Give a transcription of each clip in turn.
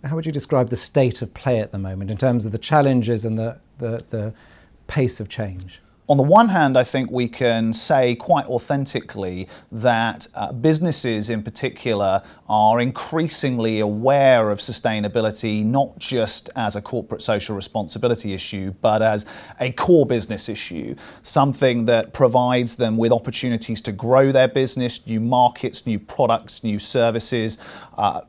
How would you describe the state of play at the moment in terms of the challenges and the pace of change? On the one hand, I think we can say quite authentically that businesses in particular are increasingly aware of sustainability, not just as a corporate social responsibility issue, but as a core business issue, something that provides them with opportunities to grow their business, new markets, new products, new services,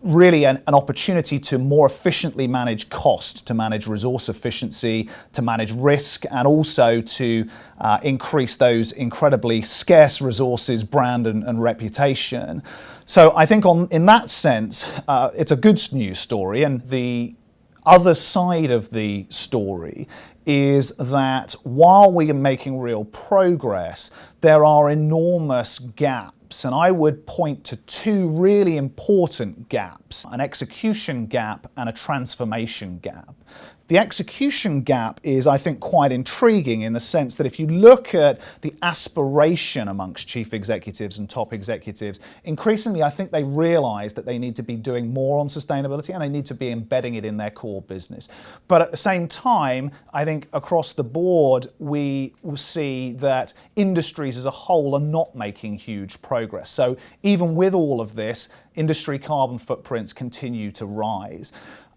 really an opportunity to more efficiently manage cost, to manage resource efficiency, to manage risk, and also to increase those incredibly scarce resources, brand and reputation. So I think in that sense, it's a good news story. And the other side of the story is that while we are making real progress, there are enormous gaps. And I would point to two really important gaps: an execution gap and a transformation gap. The execution gap is, I think, quite intriguing in the sense that if you look at the aspiration amongst chief executives and top executives, increasingly I think they realise that they need to be doing more on sustainability and they need to be embedding it in their core business. But at the same time, I think across the board we will see that industries as a whole are not making huge progress. So even with all of this, industry carbon footprints continue to rise.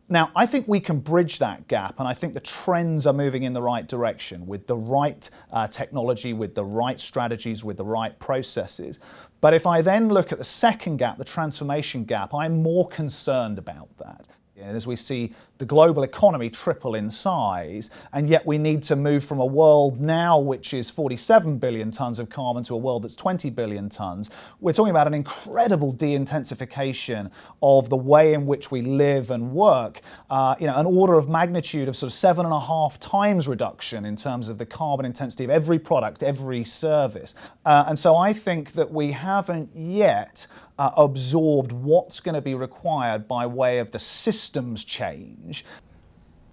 Now, I think we can bridge that gap, and I think the trends are moving in the right direction with the right technology, with the right strategies, with the right processes. But if I then look at the second gap, the transformation gap, I'm more concerned about that. As we see the global economy triple in size, and yet we need to move from a world now which is 47 billion tonnes of carbon to a world that's 20 billion tonnes. We're talking about an incredible de-intensification of the way in which we live and work, an order of magnitude of sort of 7.5 times reduction in terms of the carbon intensity of every product, every service. And so I think that we haven't yet absorbed what's going to be required by way of the systems change.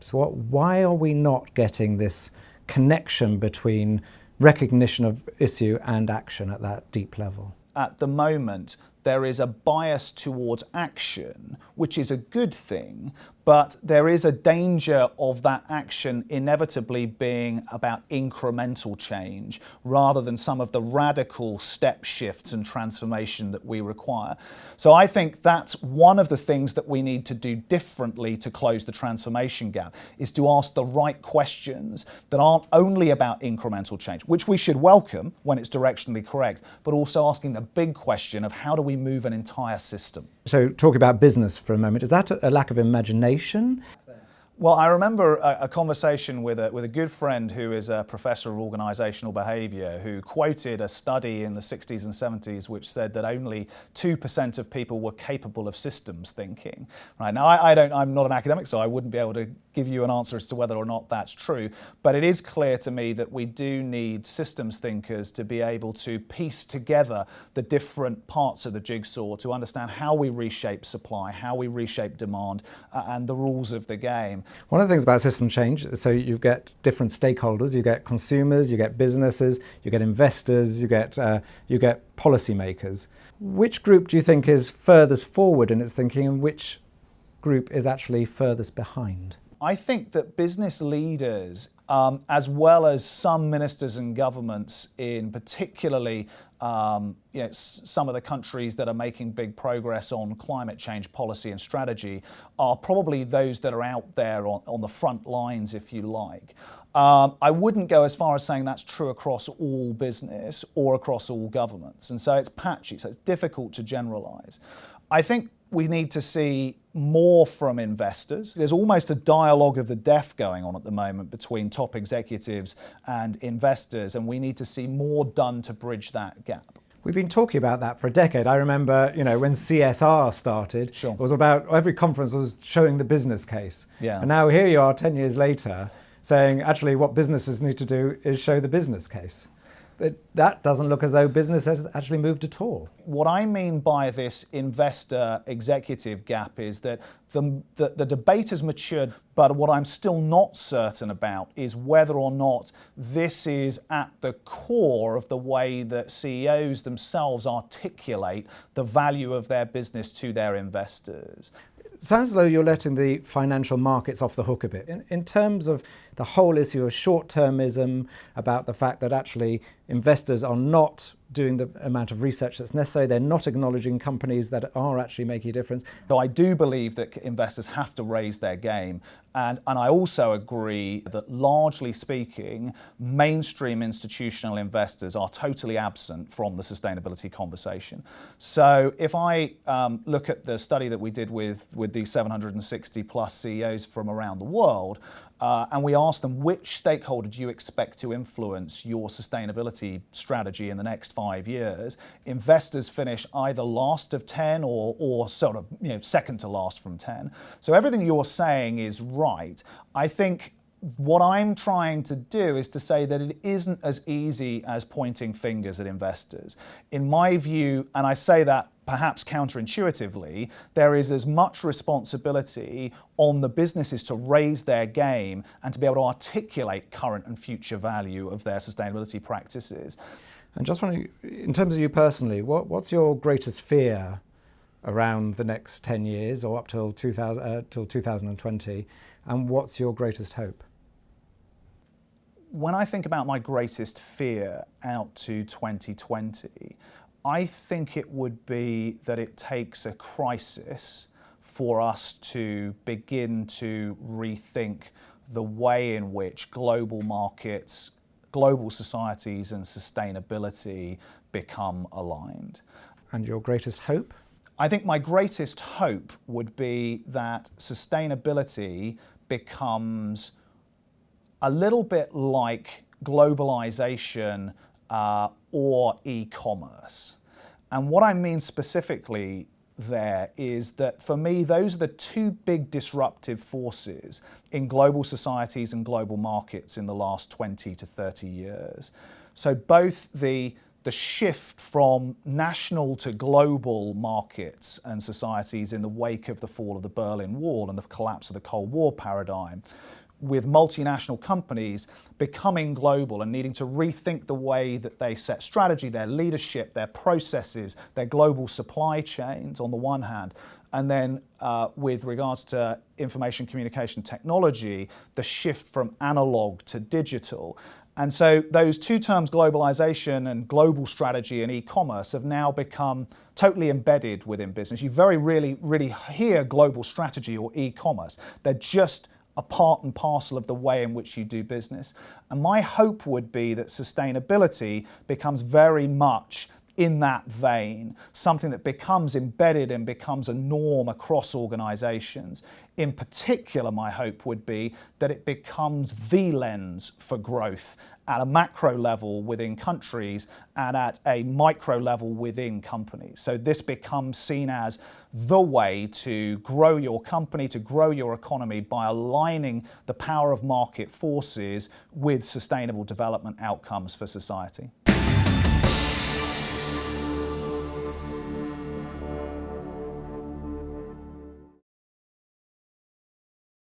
So why are we not getting this connection between recognition of issue and action at that deep level? At the moment, there is a bias towards action, which is a good thing, but there is a danger of that action inevitably being about incremental change rather than some of the radical step shifts and transformation that we require. So I think that's one of the things that we need to do differently to close the transformation gap, is to ask the right questions that aren't only about incremental change, which we should welcome when it's directionally correct, but also asking the big question of how do we move an entire system. So talk about business for a moment. Is that a lack of imagination? Well, I remember a conversation with a good friend who is a professor of organisational behaviour, who quoted a study in the 60s and 70s which said that only 2% of people were capable of systems thinking. Right now, I'm not an academic, so I wouldn't be able to give you an answer as to whether or not that's true. But it is clear to me that we do need systems thinkers to be able to piece together the different parts of the jigsaw to understand how we reshape supply, how we reshape demand, and the rules of the game. One of the things about system change, so you get different stakeholders, you get consumers, you get businesses, you get investors, you get policymakers. Which group do you think is furthest forward in its thinking and which group is actually furthest behind? I think that business leaders, as well as some ministers and governments in particularly some of the countries that are making big progress on climate change policy and strategy, are probably those that are out there on the front lines, if you like. I wouldn't go as far as saying that's true across all business or across all governments. And so it's patchy, so it's difficult to generalise. I think we need to see more from investors. There's almost a dialogue of the deaf going on at the moment between top executives and investors, and we need to see more done to bridge that gap. We've been talking about that for a decade. I remember, when CSR started, Sure. It was about, every conference was showing the business case. Yeah. And now here you are 10 years later saying actually what businesses need to do is show the business case. That doesn't look as though business has actually moved at all. What I mean by this investor-executive gap is that the debate has matured, but what I'm still not certain about is whether or not this is at the core of the way that CEOs themselves articulate the value of their business to their investors. sounds as though you're letting the financial markets off the hook a bit. In terms of the whole issue of short-termism, about the fact that actually investors are not doing the amount of research that's necessary, they're not acknowledging companies that are actually making a difference. So I do believe that investors have to raise their game. And I also agree that, largely speaking, mainstream institutional investors are totally absent from the sustainability conversation. So if I look at the study that we did with these 760 plus CEOs from around the world, and we asked them, which stakeholder do you expect to influence your sustainability strategy in the next 5 years? Investors finish either last of 10 or sort of second to last from 10. So everything you're saying is right. I think what I'm trying to do is to say that it isn't as easy as pointing fingers at investors. In my view, and I say that perhaps counterintuitively, there is as much responsibility on the businesses to raise their game and to be able to articulate current and future value of their sustainability practices. And just wondering, in terms of you personally, what's your greatest fear around the next 10 years or up till 2020, and what's your greatest hope? When I think about my greatest fear out to 2020, I think it would be that it takes a crisis for us to begin to rethink the way in which global markets, global societies and sustainability become aligned. And your greatest hope? I think my greatest hope would be that sustainability becomes a little bit like globalization or e-commerce. And what I mean specifically there is that, for me, those are the two big disruptive forces in global societies and global markets in the last 20 to 30 years. So both the shift from national to global markets and societies in the wake of the fall of the Berlin Wall and the collapse of the Cold War paradigm, with multinational companies becoming global and needing to rethink the way that they set strategy, their leadership, their processes, their global supply chains on the one hand, and then with regards to information communication technology, the shift from analog to digital. And so those two terms, globalization and global strategy and e-commerce, have now become totally embedded within business. You very rarely hear global strategy or e-commerce. They're just a part and parcel of the way in which you do business. And my hope would be that sustainability becomes very much in that vein, something that becomes embedded and becomes a norm across organizations. In particular, my hope would be that it becomes the lens for growth at a macro level within countries and at a micro level within companies. So this becomes seen as the way to grow your company, to grow your economy, by aligning the power of market forces with sustainable development outcomes for society.